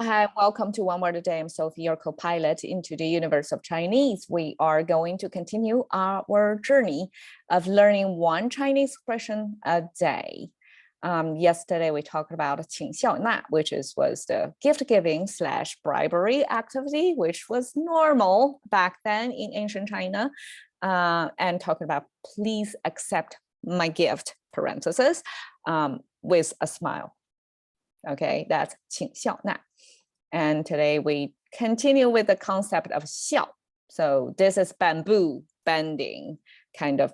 Hi, welcome to One Word a Day. I'm Sophie, your co-pilot into the universe of Chinese. We are going to continue our journey of learning one Chinese expression a day. Yesterday, we talked about 请笑纳, which was the gift-giving / bribery activity, which was normal back then in ancient China, and talking about please accept my gift, parenthesis, with a smile. Okay, that's 请笑纳. And today we continue with the concept of 笑. So this is bamboo bending, kind of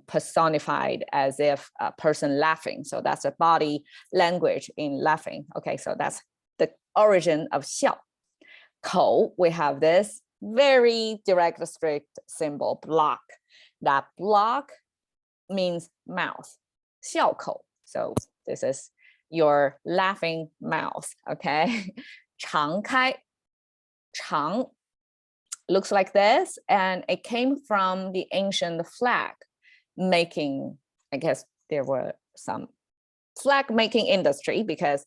personified as if a person laughing. So that's a body language in laughing. Okay, so that's the origin of 笑. 口, we have this very direct, strict symbol, block. That block means mouth, 笑口. So this is your laughing mouth, okay? 常开, 常 looks like this, and it came from the ancient flag making. I guess there were some flag making industry because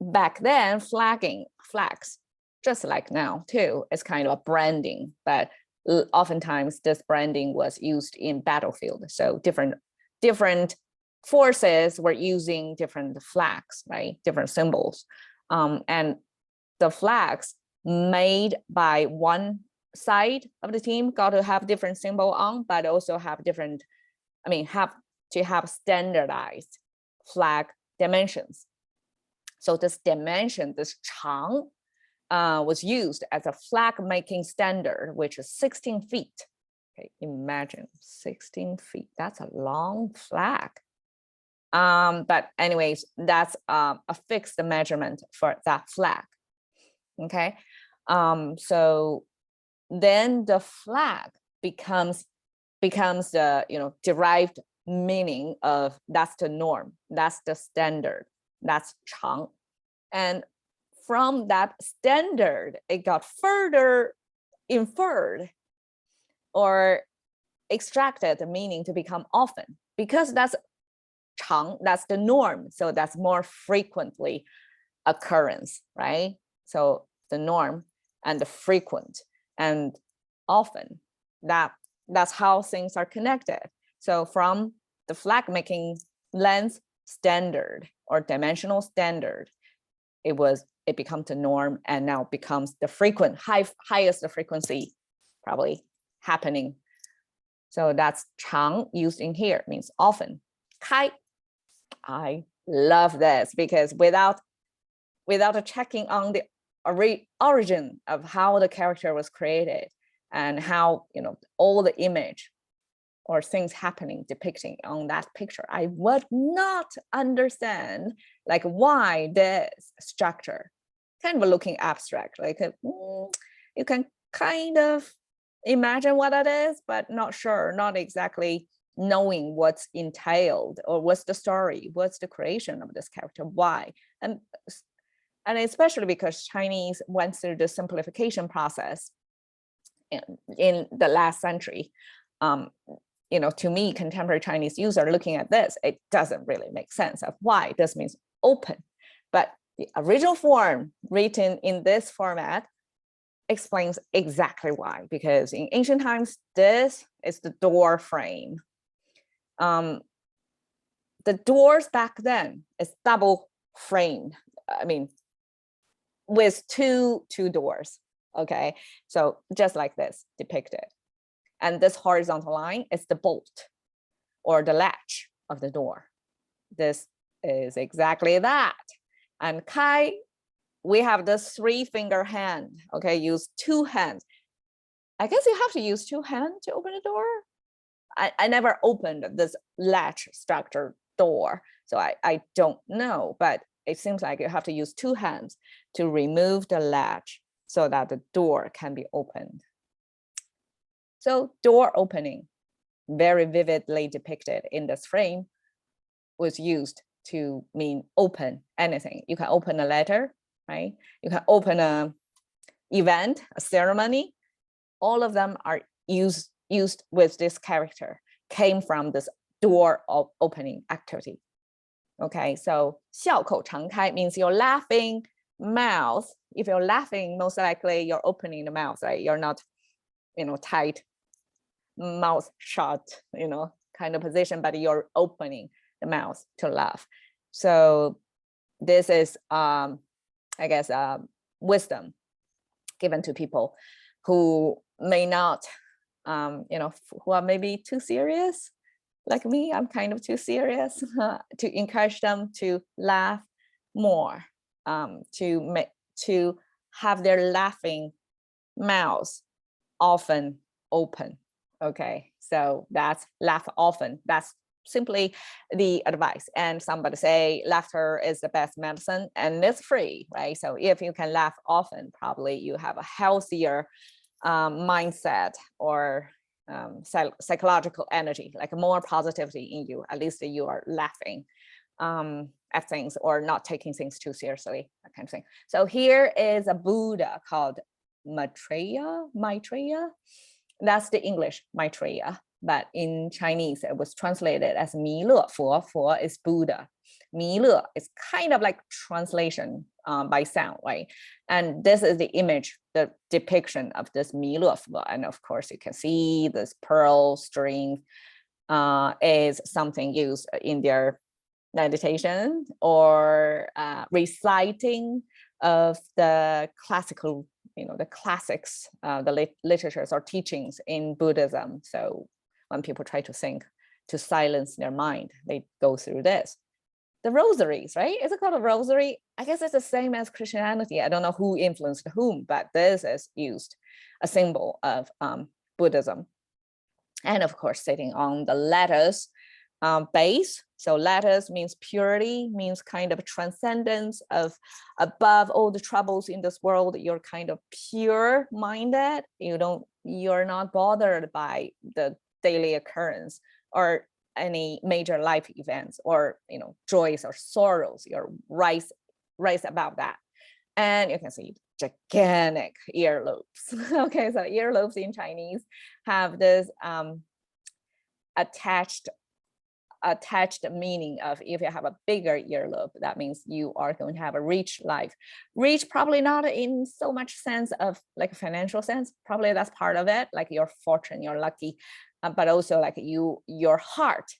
back then flags, just like now too, is kind of a branding, but oftentimes this branding was used in battlefield. So different forces were using different flags, right? Different symbols. And the flags made by one side of the team got to have different symbol on, but also have different, have to have standardized flag dimensions. So this dimension, this 长, was used as a flag making standard, which is 16 feet. Okay, imagine 16 feet, that's a long flag. But anyways, that's a fixed measurement for that flag. Okay, so then the flag becomes the derived meaning of that's the norm, that's the standard, that's 长. And from that standard, it got further inferred or extracted the meaning to become often, because that's 长, that's the norm. So that's more frequently occurrence, right? So the norm and the frequent and often, that's how things are connected. So from the flag making lens standard or dimensional standard, it becomes the norm and now becomes the frequent, highest frequency probably happening. So that's 常 used in here, means often. 开, I love this because without checking on the origin of how the character was created and how all the image or things happening depicting on that picture, I would not understand like why this structure, kind of looking abstract, like you can kind of imagine what it is, but not sure, not exactly knowing what's entailed or what's the story, what's the creation of this character, why. And especially because Chinese went through the simplification process in the last century. To me, contemporary Chinese user looking at this, it doesn't really make sense of why this means open. But the original form written in this format explains exactly why, because in ancient times, this is the door frame. The doors back then is double framed. With two doors, okay? So just like this depicted. And this horizontal line is the bolt or the latch of the door. This is exactly that. And kai, we have this 3-finger hand, okay? Use 2 hands. I guess you have to use 2 hands to open the door. I never opened this latch structure door, so I don't know, but it seems like you have to use 2 hands to remove the latch so that the door can be opened. So door opening, very vividly depicted in this frame, was used to mean open anything. You can open a letter, right? You can open an event, a ceremony. All of them are used with this character, came from this door opening activity. Okay, so 笑口常开 means you're laughing mouth, if you're laughing, most likely you're opening the mouth, right? You're not, tight, mouth shut, kind of position, but you're opening the mouth to laugh. So this is, I guess, wisdom given to people who may not, who are maybe too serious. Like me, I'm kind of too serious, to encourage them to laugh more, to have their laughing mouths often open. Okay, so that's laugh often. That's simply the advice. And somebody say laughter is the best medicine and it's free, right? So if you can laugh often, probably you have a healthier mindset or psychological energy, like more positivity in you. At least you are laughing at things or not taking things too seriously, that kind of thing. So here is a Buddha called Maitreya. That's the English Maitreya, but in Chinese it was translated as 弥勒佛. For is Buddha. 弥勒is kind of like translation by sound, right? And this is the image, the depiction of this 弥勒佛. And of course you can see this pearl string is something used in their meditation or reciting of the classical, the classics, the literatures or teachings in Buddhism. So when people try to think, to silence their mind, they go through this. The rosaries, right? Is it called a rosary? I guess it's the same as Christianity. I don't know who influenced whom, but this is used, a symbol of Buddhism. And of course, sitting on the letters base. So letters means purity, means kind of transcendence of above all the troubles in this world. You're kind of pure minded. You're not bothered by the daily occurrence or any major life events or joys or sorrows. You're rise above that. And you can see gigantic earlobes. Okay, so earlobes in Chinese have this attached meaning of, if you have a bigger earlobe, that means you are going to have a rich life. Rich, probably not in so much sense of like a financial sense, probably that's part of it, like your fortune, you're lucky, but also like your heart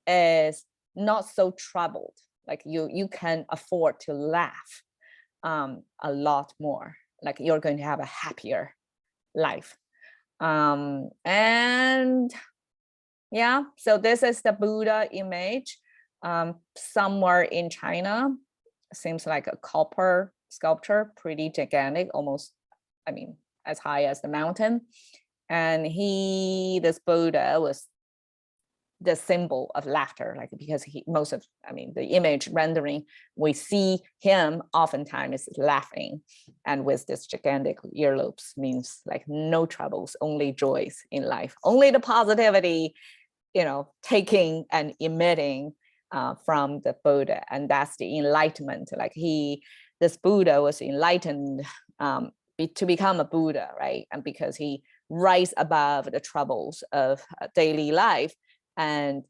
is not so troubled, like you can afford to laugh a lot more, like you're going to have a happier life. And yeah, so this is the Buddha image somewhere in China. Seems like a copper sculpture, pretty gigantic, almost, as high as the mountain. And this Buddha was the symbol of laughter, like because the image rendering, we see him oftentimes laughing, and with this gigantic earlobes means like no troubles, only joys in life, only the positivity, taking and emitting from the Buddha. And that's the enlightenment. Like this Buddha was enlightened to become a Buddha, right? And because he rise above the troubles of daily life and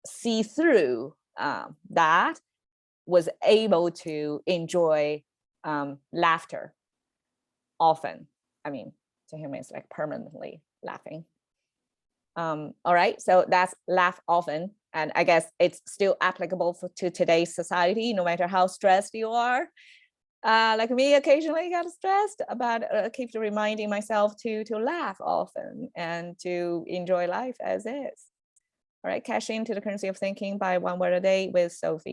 see through that, was able to enjoy laughter often. To him, it's like permanently laughing. All right, so that's laugh often. And I guess it's still applicable to today's society, no matter how stressed you are. Like me, occasionally got stressed, but keep reminding myself to laugh often and to enjoy life as is. All right, cash into the currency of thinking by 1 word a day with Sophie.